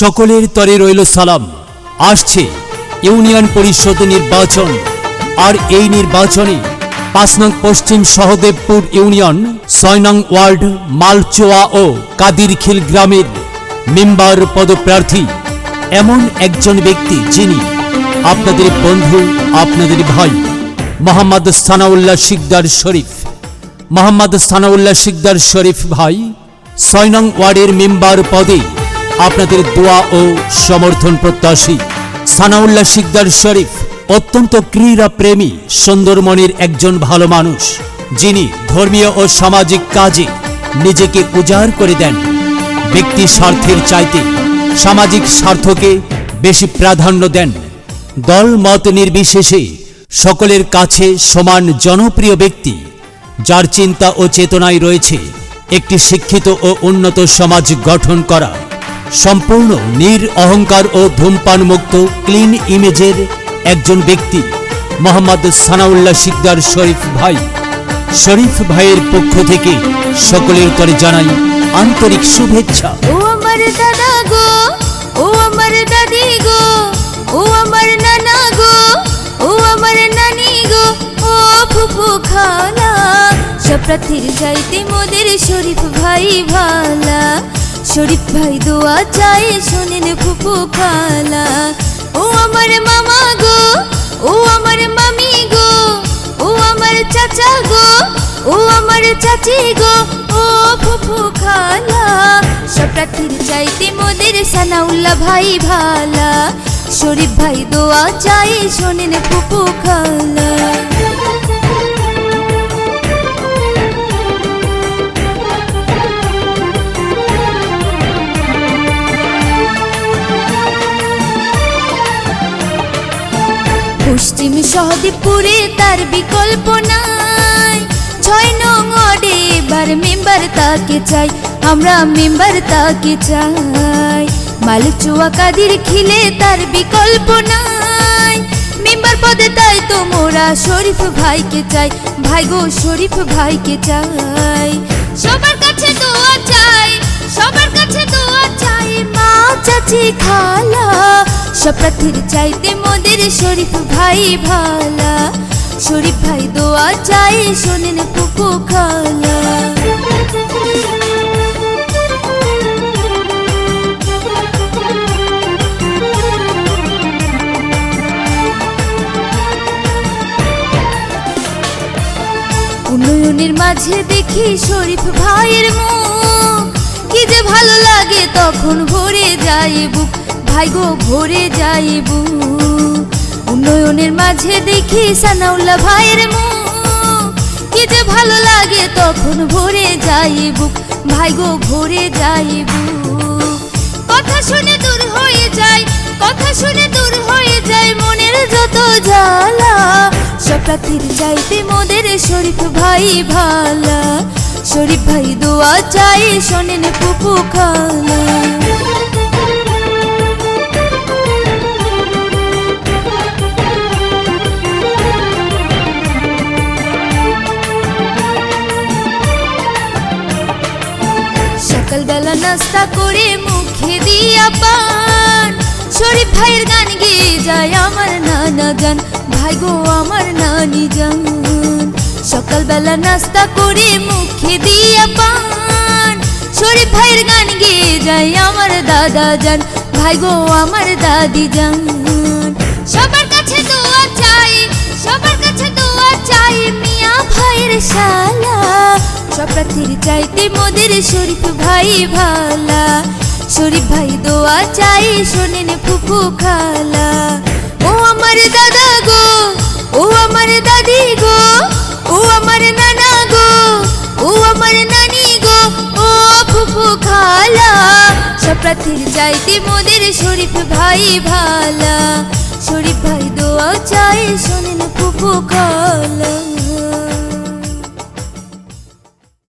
সকলের তরে রইল সালাম। আসছে ইউনিয়ন পরিষদ নির্বাচন, আর এই নির্বাচনে ৫ নং পশ্চিম সহদেবপুর ইউনিয়ন ৬ নং ওয়ার্ড মালচোয়া ও কাদিরখিল গ্রামের মেম্বার পদপ্রার্থী এমন একজন ব্যক্তি যিনি আপনাদের বন্ধু, আপনাদের ভাই মোহাম্মদ সানাউল্লাহ শিকদার শরীফ। মোহাম্মদ সানাউল্লাহ শিকদার শরীফ ভাই ৬ নং ওয়ার্ডের মেম্বার পদে আপনাদের দোয়া ও সমর্থন প্রত্যাশী। সানাউল্লাহ শিকদার শরীফ অত্যন্ত ক্রীড়া প্রেমী, সুন্দর মনের একজন ভালো মানুষ, যিনি ধর্মীয় ও সামাজিক কাজে নিজেকে উজাড় করে দেন। ব্যক্তি স্বার্থের চাইতে সামাজিক স্বার্থকে বেশি প্রাধান্য দেন। দল মত নির্বিশেষে সকলের কাছে সমান জনপ্রিয় ব্যক্তি, যার চিন্তা ও চেতনায় রয়েছে একটি শিক্ষিত ও উন্নত সমাজ গঠন করা। সম্পূর্ণ অহংকার ও ধূমপান মুক্ত ক্লিন ইমেজের একজন ব্যক্তি মোহাম্মদ সানাউল্লাহ শিকদার শরীফ ভাই। শরীফ ভাইয়ের পক্ষ থেকে সকলের তরে জানাই আন্তরিক শুভেচ্ছা। ও আমার দাদা গো, ও আমার দাদি গো, ও আমার নানা গো, ও আমার নানি গো, ও ফুফু খালা, সব প্রার্থীর চাইতে মোদের শরীফ ভাই ভালা। শরীফ ভাই দোয়া চাই শোনেন ফুফু খালা। ও আমার মামা গো, ও আমার মামি গো, ও আমার চাচা গো, ও আমার চাচি গো, ও ফুফু খালা, সব প্রার্থীর চাইতে মোদের সানাউল্লাহ ভাই ভালা। শরীফ ভাই দোয়া চাই শোনেন ফুফু খালা। পশ্চিম সহদেবপুরে তার বিকল্প নাই, ৬ নং ওয়ার্ডে এবার মেম্বার তাকে চাই, আমরা মেম্বার তাকে চাই। মালচুয়া কাদিরখিলে তার বিকল্প নাই, মেম্বার পদে তাই তো মোরা শরীফ ভাইকে চাই, ভাই গো শরীফ ভাইকে চাই। সবার কাছে দোয়া চাই, সবার কাছে দোয়া চাই, মা চাচি খালা, সব প্রার্থীর চাইতে মোদের শরীফ ভাই ভালা। শরীফ ভাই দোয়া চাই শোনেন ফুফু খালা। উন্নয়নের মাঝে দেখি শরীফ ভাইয়ের মুখ, কি যে ভালো লাগে তখন ভরে যায় বুক, ভাই গো ভরে যায় বুক। উন্নয়নের মাঝে দেখি সানাউল্লাহ ভাইয়ের মুখ, কি যে ভালো লাগে তখন ভরে যায় বুক, ভাই গো ভরে যায় বুক। কথা শুনে দূর হয়ে যায়, কথা শুনে দূর হয়ে যায় মনের যত জ্বালা, সব প্রার্থীর চাইতে মোদের শরীফ ভাই ভালা। শরীফ ভাই দোয়া চাই শোনেন ফুফু খালা। সকালবেলা নাস্তা করে মুখে দিয়া পান, শরীফ ভাইয়ের গান গেয়ে যায় আমার নানা জান, ভাই গো আমার নানি জান। সকালবেলা নাস্তা করে মুখে দিয়া পান, শরীফ ভাইয়ের গান গেয়ে যায় আমার দাদা জান, ভাই গো আমার দাদি জান। সবার কাছে দোয়া চাই, সবার কাছে দোয়া চাই, মিয়া ভাইয়ের শালা, সব প্রার্থীর চাইতে মোদের শরীফ ভাই ভালা। শরীফ ভাই দোয়া চাই শোনেন ফুফু খালা। ও আমার দাদা গো, ও আমার দাদি গো, ও আমার নানা গো, ও আমার নানি গো, ও ফুফু খালা, সব প্রার্থীর চাইতে মোদের শরীফ ভাই ভালা। শরীফ ভাই দোয়া চাই শোনেন ফুফু খালা।